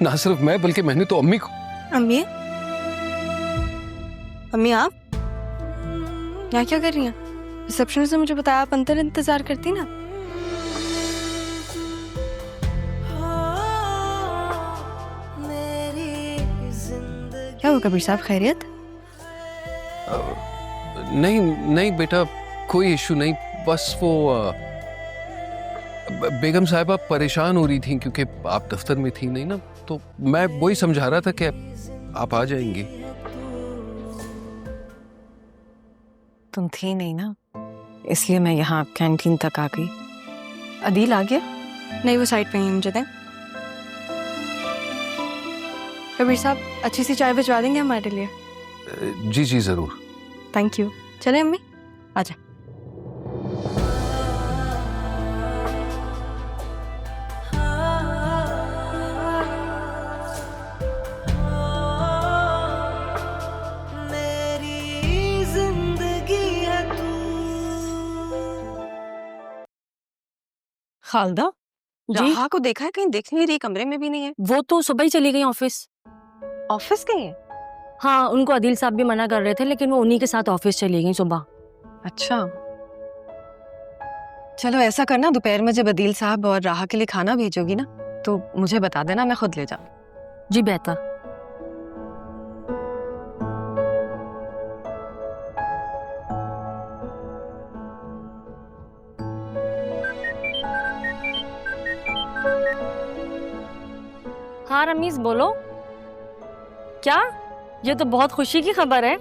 ना सिर्फ मैं बल्कि मैंने तो अम्मी को। अम्मी, अम्मी आप यहाँ क्या कर रही हैं? रिसेप्शन से मुझे बताया आप अंदर इंतजार करती ना। क्या हुआ कबीर साहब, खैरियत? नहीं नहीं बेटा, कोई इशू नहीं, बस वो बेगम साहिबा परेशान हो रही थी क्योंकि आप दफ्तर में थी नहीं ना, तो मैं वही समझा रहा था कि आप आ जाएंगी। तुम थी नहीं ना, इसलिए मैं यहाँ कैंटीन तक आ गई। अदील आ गया? नहीं, वो साइड पे ही है, मुझे दें। कबीर साहब अच्छी सी चाय भिजवा देंगे हमारे लिए? जी जी जरूर। Thank you. चले अम्मी, आजा। खालदा, राहा को देखा है? कहीं दिख नहीं रही, कमरे में भी नहीं है। वो तो सुबह ही चली गई ऑफिस। ऑफिस गई है? हाँ, उनको अदील साहब भी मना कर रहे थे, लेकिन वो उन्हीं के साथ ऑफिस चली गई सुबह। अच्छा, चलो ऐसा करना, दोपहर में जब अदील साहब और राहा के लिए खाना भेजोगी ना, तो मुझे बता देना, मैं खुद ले जाऊँ। जी बेहतर। हाँ रमीज बोलो। क्या? ये तो बहुत खुशी की खबर है।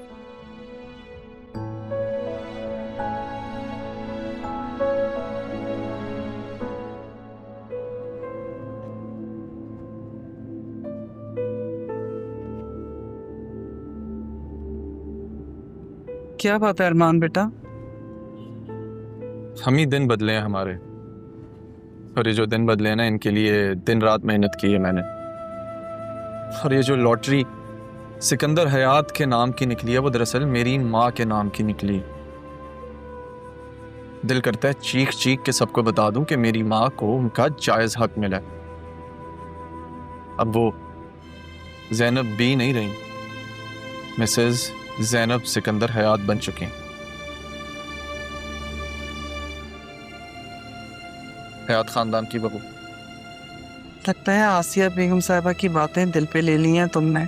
क्या बात है अरमान बेटा? हम ही दिन बदले हैं हमारे, और ये जो दिन बदले हैं ना, इनके लिए दिन रात मेहनत की है मैंने। और ये जो लॉटरी सिकंदर हयात के नाम की निकली है, वो दरअसल मेरी माँ के नाम की निकली। दिल करता है चीख चीख के सबको बता दूं कि मेरी माँ को उनका जायज हक मिला है। अब वो ज़ैनब बी नहीं रही, मिसेस ज़ैनब सिकंदर हयात बन चुकी हैं। हयात खानदान की बहू। लगता है आसिया बेगम साहिबा की बातें दिल पे ले ली हैं तुमने।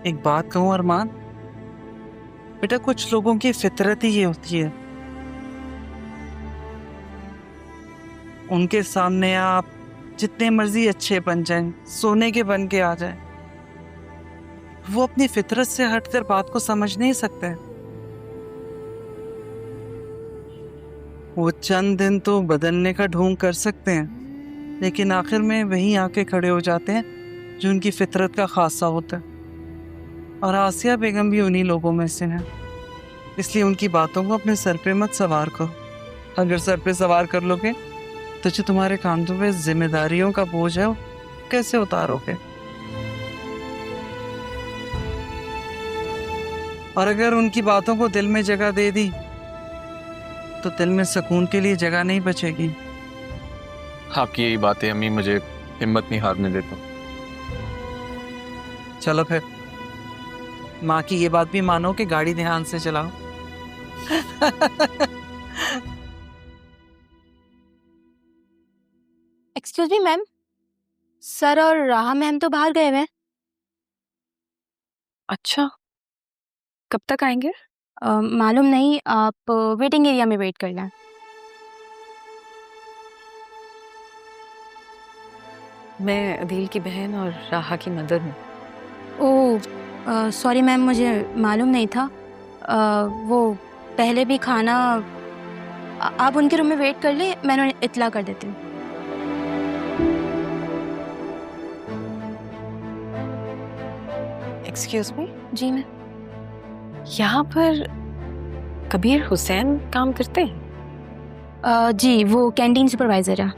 एक बात कहूँ अरमान बेटा, कुछ लोगों की फितरत ही ये होती है, उनके सामने आप जितने मर्जी अच्छे बन जाएं, सोने के बन के आ जाएं, वो अपनी फितरत से हटकर बात को समझ नहीं सकते। वो चंद दिन तो बदलने का ढोंग कर सकते हैं, लेकिन आखिर में वही आके खड़े हो जाते हैं जो उनकी फितरत का खासा होता है। और आसिया बेगम भी उन्हीं लोगों में से हैं, इसलिए उनकी बातों को अपने सर पे मत सवार करो। अगर सर पे सवार कर लोगे तो जो तुम्हारे कांधों पे जिम्मेदारियों का बोझ है वो कैसे उतारोगे? और अगर उनकी बातों को दिल में जगह दे दी तो दिल में सुकून के लिए जगह नहीं बचेगी। आपकी यही बातें अम्मी मुझे हिम्मत नहीं हारने देता। चलो फिर माँ की ये बात भी मानो कि गाड़ी ध्यान से चलाओ। एक्सक्यूज मी मैम, सर और राहा मैम तो बाहर गए हुए हैं। अच्छा, कब तक आएंगे? मालूम नहीं, आप वेटिंग एरिया में वेट कर लें। मैं अदील की बहन और राहा की मदर हूँ। ओह सॉरी मैम, मुझे मालूम नहीं था। वो पहले भी खाना आप उनके रूम में वेट कर लें, मैं उन्हें इत्तला कर देती हूँ। Excuse me. जी मैम। यहाँ पर कबीर हुसैन काम करते हैं? जी, वो कैंटीन सुपरवाइजर है।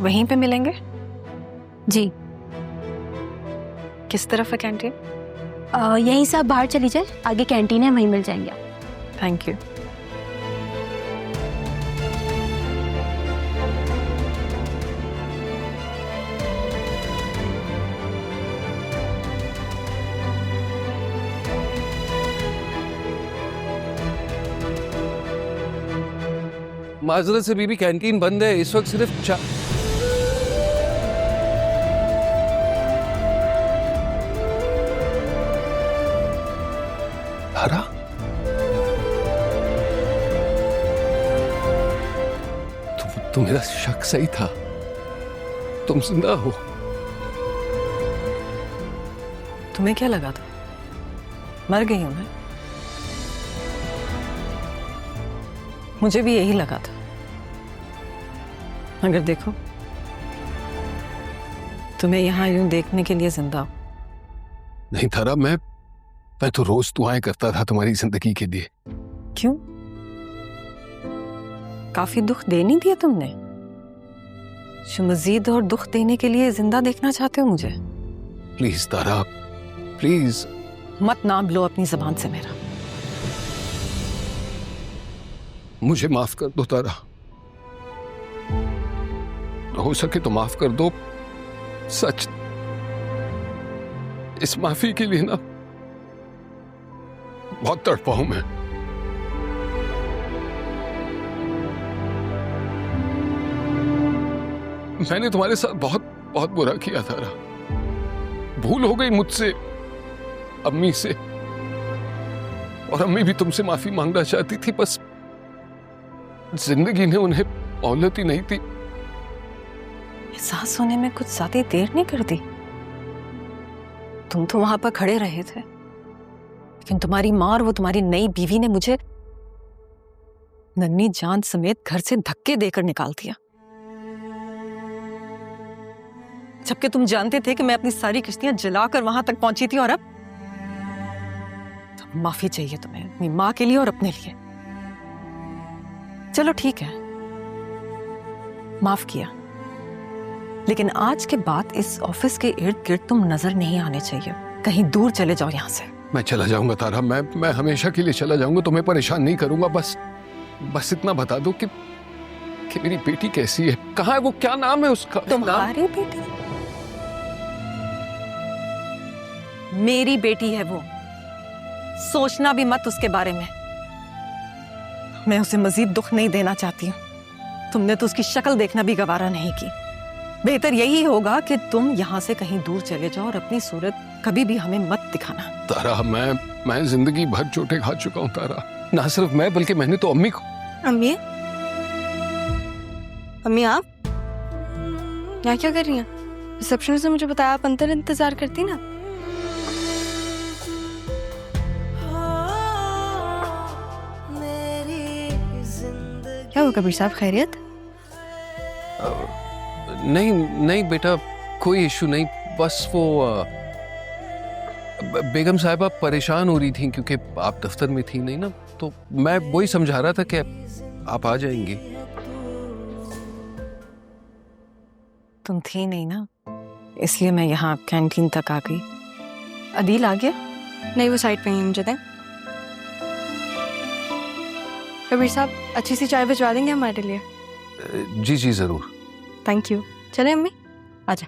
वहीं पे मिलेंगे? जी। किस तरफ है कैंटीन? यहीं से आप बाहर चली जाए, आगे कैंटीन है, वहीं मिल जाएंगे आप। Thank you. माजरत से बीबी, कैंटीन बंद है इस वक्त, सिर्फ तारा, तो मेरा शक सही था, तुम जिंदा हो। तुम्हें क्या लगा था मर गई हूं मैं? मुझे भी यही लगा था, मगर देखो तुम्हें यहां यूं देखने के लिए जिंदा हूं। नहीं तारा, मैं तो रोज दुआएं करता था तुम्हारी जिंदगी के लिए। क्यों? काफी दुख दे नहीं दिया तुमने जो मजीद और दुख देने के लिए जिंदा देखना चाहते हो मुझे? Please Tara, please. मत नाम लो अपनी जबान से मेरा। मुझे माफ कर दो तारा, हो सके तो माफ कर दो। सच, इस माफी के लिए ना बहुत तड़पा हूं मैं। मैंने तुम्हारे साथ बहुत बहुत बुरा किया तारा। भूल हो गई मुझसे, अम्मी से, और अम्मी भी तुमसे माफी मांगना चाहती थी, बस जिंदगी ने उन्हें मोहलत ही नहीं थी। एहसास होने में कुछ ज्यादा देर नहीं कर दी। तुम तो वहां पर खड़े रहे थे, लेकिन तुम्हारी माँ और वो तुम्हारी नई बीवी ने मुझे नन्ही जान समेत घर से धक्के देकर निकाल दिया, जबकि तुम जानते थे कि मैं अपनी सारी किश्तियां जलाकर वहां तक पहुंची थी। और अब तो माफी चाहिए तुम्हें अपनी माँ के लिए और अपने लिए। चलो ठीक है, माफ किया, लेकिन आज के बाद इस ऑफिस के इर्द गिर्द तुम नजर नहीं आने चाहिए। कहीं दूर चले जाओ यहां से। मैं चला जाऊंगा तारा, मैं हमेशा के लिए चला जाऊंगा, तुम्हें परेशान नहीं करूंगा। बस इतना बता दो कि मेरी बेटी कैसी है, कहाँ है वो, क्या नाम है उसका? तुम्हारी बेटी? मेरी बेटी है वो, सोचना भी मत उसके बारे में। मैं उसे मजीद दुख नहीं देना चाहती हूँ। तुमने तो उसकी शक्ल देखना भी गवारा नहीं की। बेहतर यही होगा कि तुम यहाँ से कहीं दूर चले जाओ और अपनी सूरत कभी भी हमें मत दिखाना। तारा, मैं जिंदगी भर चोटें खा चुका हूँ तारा। ना सिर्फ मैं, बल्कि मैंने तो अम्मी को। अम्मी, अम्मी आप यहाँ क्या कर रही हैं? रिसेप्शन से मुझे बताया आप अंदर इंतजार करती ना। क्या हुआ कबीर साहब, खैरियत? नहीं बेटा, कोई इशू नहीं, बस वो बेगम साहिबा परेशान हो रही थी क्योंकि आप दफ्तर में थी नहीं ना, तो मैं वही समझा रहा था कि आप आ जाएंगी। तुम थी नहीं ना, इसलिए मैं यहाँ कैंटीन तक आ गई। अदील आ गया? नहीं, वो साइड पे ही मुझे दें। कबीर साहब, अच्छी सी चाय भिजवा देंगे हमारे लिए? जी जरूर। Thank you. चले अम्मी, आजा।